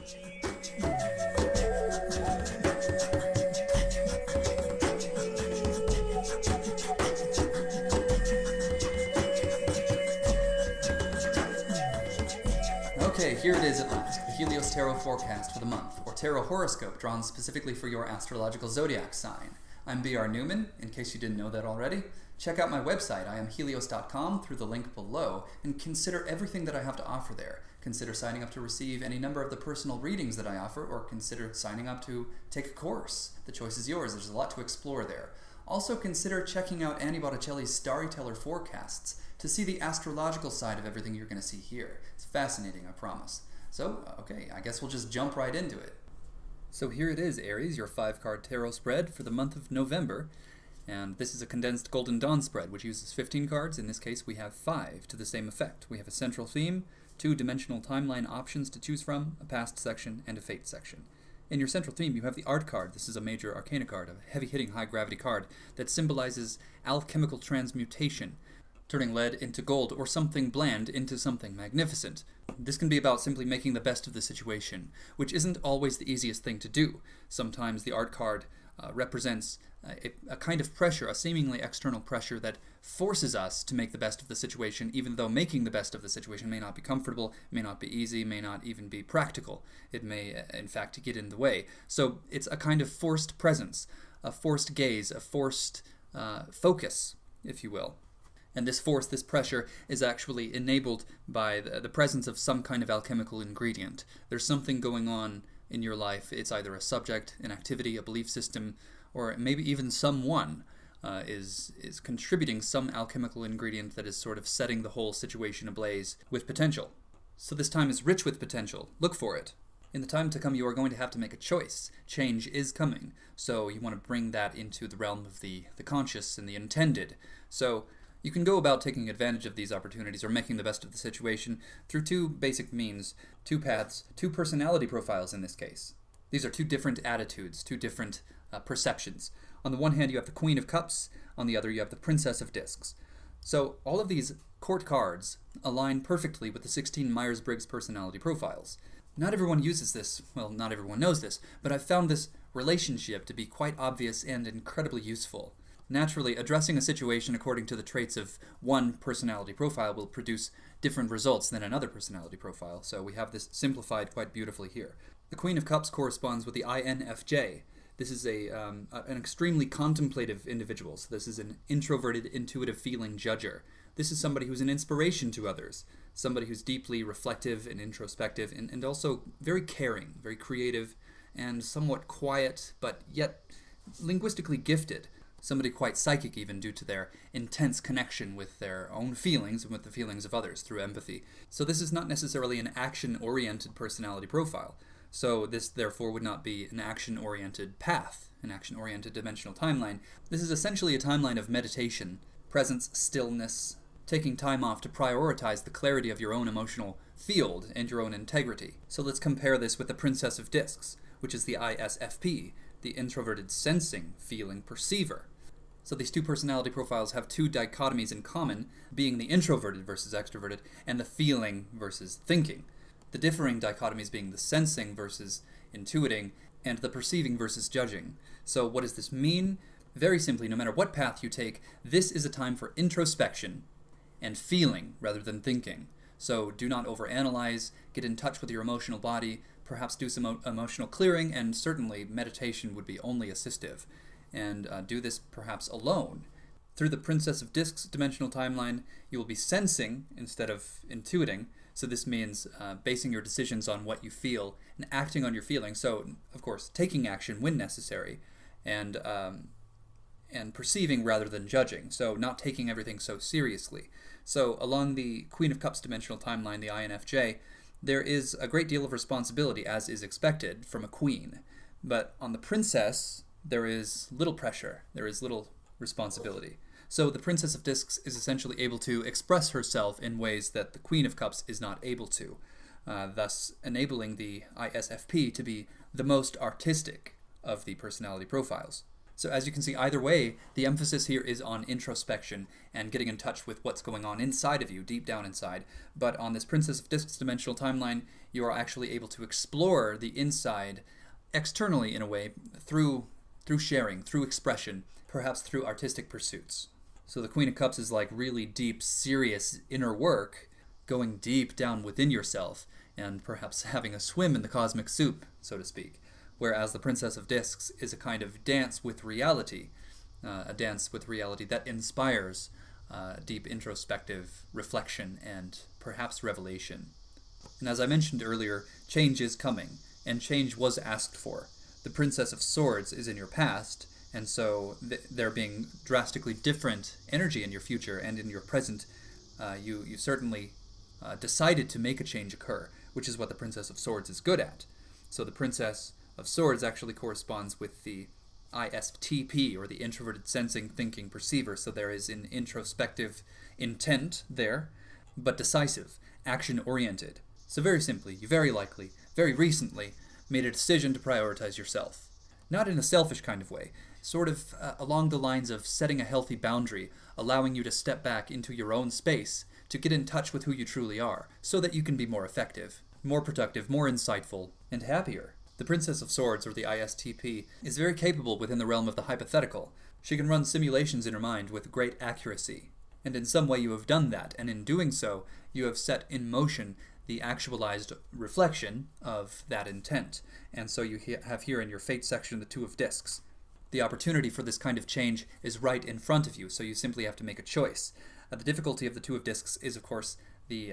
Okay, here it is at last, the Helios Tarot forecast for the month, or Tarot Horoscope, drawn specifically for your astrological zodiac sign. I'm B.R. Newman, in case you didn't know that already. Check out my website, IamHelios.com, through the link below, and consider everything that I have to offer there. Consider signing up to receive any number of the personal readings that I offer, or consider signing up to take a course. The choice is yours. There's a lot to explore there. Also consider checking out Annie Botticelli's Storyteller forecasts to see the astrological side of everything you're going to see here. It's fascinating, I promise. So, okay, I guess we'll just jump right into it. So here it is, Aries, your 5-card tarot spread for the month of November. And this is a condensed Golden Dawn spread, which uses 15 cards. In this case, we have 5 to the same effect. We have a central theme, 2 dimensional timeline options to choose from, a past section, and a fate section. In your central theme, you have the Art card. This is a major arcana card, a heavy-hitting, high-gravity card that symbolizes alchemical transmutation, turning lead into gold or something bland into something magnificent. This can be about simply making the best of the situation, which isn't always the easiest thing to do. Sometimes the Art card represents a kind of pressure, a seemingly external pressure that forces us to make the best of the situation, even though making the best of the situation may not be comfortable, may not be easy, may not even be practical. It may, in fact, get in the way. So it's a kind of forced presence, a forced gaze, a forced focus, if you will. And this force, this pressure, is actually enabled by the presence of some kind of alchemical ingredient. There's something going on in your life. It's either a subject, an activity, a belief system, or maybe even someone is contributing some alchemical ingredient that is sort of setting the whole situation ablaze with potential. So this time is rich with potential. Look for it. In the time to come, you are going to have to make a choice. Change is coming. So you want to bring that into the realm of the conscious and the intended. So you can go about taking advantage of these opportunities or making the best of the situation through 2 basic means, 2 paths, 2 personality profiles in this case. These are 2 different attitudes, 2 different perceptions. On the one hand, you have the Queen of Cups. On the other, you have the Princess of Discs. So all of these court cards align perfectly with the 16 Myers-Briggs personality profiles. Not everyone uses this, well, not everyone knows this, but I've found this relationship to be quite obvious and incredibly useful. Naturally, addressing a situation according to the traits of one personality profile will produce different results than another personality profile, so we have this simplified quite beautifully here. The Queen of Cups corresponds with the INFJ. This is an extremely contemplative individual, so this is an introverted, intuitive feeling judger. This is somebody who's an inspiration to others, somebody who's deeply reflective and introspective, and also very caring, very creative, and somewhat quiet, but yet linguistically gifted. Somebody quite psychic even due to their intense connection with their own feelings and with the feelings of others through empathy. So this is not necessarily an action-oriented personality profile. So this therefore would not be an action-oriented path, an action-oriented dimensional timeline. This is essentially a timeline of meditation, presence, stillness, taking time off to prioritize the clarity of your own emotional field and your own integrity. So let's compare this with the Princess of Discs, which is the ISFP, the introverted sensing, feeling, perceiver. So these 2 personality profiles have 2 dichotomies in common, being the introverted versus extroverted, and the feeling versus thinking. The differing dichotomies being the sensing versus intuiting, and the perceiving versus judging. So what does this mean? Very simply, no matter what path you take, this is a time for introspection and feeling rather than thinking. So do not overanalyze, get in touch with your emotional body, perhaps do some emotional clearing, and certainly meditation would be only assistive. And do this perhaps alone. Through the Princess of Discs dimensional timeline, you will be sensing instead of intuiting. So this means basing your decisions on what you feel and acting on your feelings. So, of course, taking action when necessary, and perceiving rather than judging. So not taking everything so seriously. So along the Queen of Cups dimensional timeline, the INFJ, there is a great deal of responsibility, as is expected from a queen. But on the princess, there is little pressure. There is little responsibility. So the Princess of Discs is essentially able to express herself in ways that the Queen of Cups is not able to, thus enabling the ISFP to be the most artistic of the personality profiles. So as you can see, either way, the emphasis here is on introspection and getting in touch with what's going on inside of you, deep down inside. But on this Princess of Discs dimensional timeline, you are actually able to explore the inside externally in a way through sharing, through expression, perhaps through artistic pursuits. So the Queen of Cups is like really deep, serious inner work, going deep down within yourself and perhaps having a swim in the cosmic soup, so to speak. Whereas the Princess of Discs is a kind of dance with reality, a dance with reality that inspires deep introspective reflection and perhaps revelation. And as I mentioned earlier, change is coming, and change was asked for. The Princess of Swords is in your past, and so there being drastically different energy in your future and in your present, you certainly decided to make a change occur, which is what the Princess of Swords is good at. So the Princess of Swords actually corresponds with the ISTP, or the Introverted Sensing Thinking Perceiver, so there is an introspective intent there, but decisive, action-oriented. So very simply, you very likely, very recently, made a decision to prioritize yourself. Not in a selfish kind of way, sort of along the lines of setting a healthy boundary, allowing you to step back into your own space to get in touch with who you truly are, so that you can be more effective, more productive, more insightful, and happier. The Princess of Swords, or the ISTP, is very capable within the realm of the hypothetical. She can run simulations in her mind with great accuracy. And in some way you have done that, and in doing so, you have set in motion the actualized reflection of that intent. And so you have here in your fate section the Two of Discs. The opportunity for this kind of change is right in front of you, so you simply have to make a choice. The difficulty of the Two of Discs is, of course, the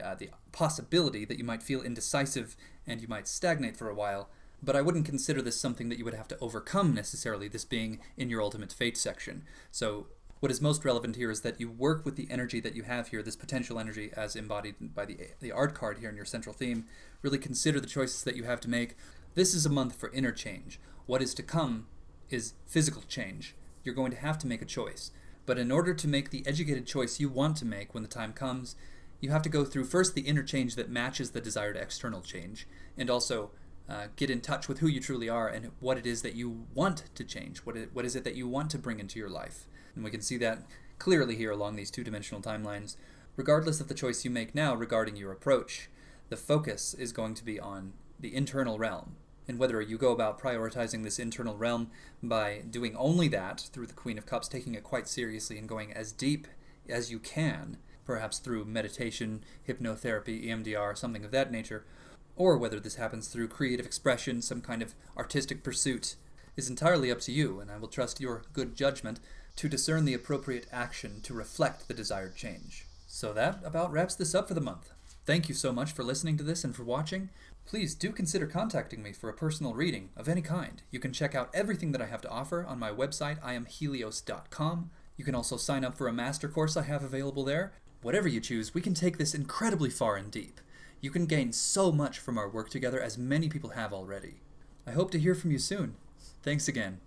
possibility that you might feel indecisive and you might stagnate for a while, but I wouldn't consider this something that you would have to overcome necessarily, this being in your ultimate fate section. So what is most relevant here is that you work with the energy that you have here, this potential energy as embodied by the art card here in your central theme. Really consider the choices that you have to make. This is a month for inner change. What is to come is physical change. You're going to have to make a choice. But in order to make the educated choice you want to make when the time comes, you have to go through first the inner change that matches the desired external change, and also get in touch with who you truly are and what it is that you want to change. What is it that you want to bring into your life? And we can see that clearly here along these two-dimensional timelines. Regardless of the choice you make now regarding your approach, the focus is going to be on the internal realm. And whether you go about prioritizing this internal realm by doing only that through the Queen of Cups, taking it quite seriously and going as deep as you can, perhaps through meditation, hypnotherapy, EMDR, something of that nature, or whether this happens through creative expression, some kind of artistic pursuit, is entirely up to you, and I will trust your good judgment to discern the appropriate action to reflect the desired change. So that about wraps this up for the month. Thank you so much for listening to this and for watching. Please do consider contacting me for a personal reading of any kind. You can check out everything that I have to offer on my website, IamHelios.com. You can also sign up for a master course I have available there. Whatever you choose, we can take this incredibly far and deep. You can gain so much from our work together, as many people have already. I hope to hear from you soon. Thanks again.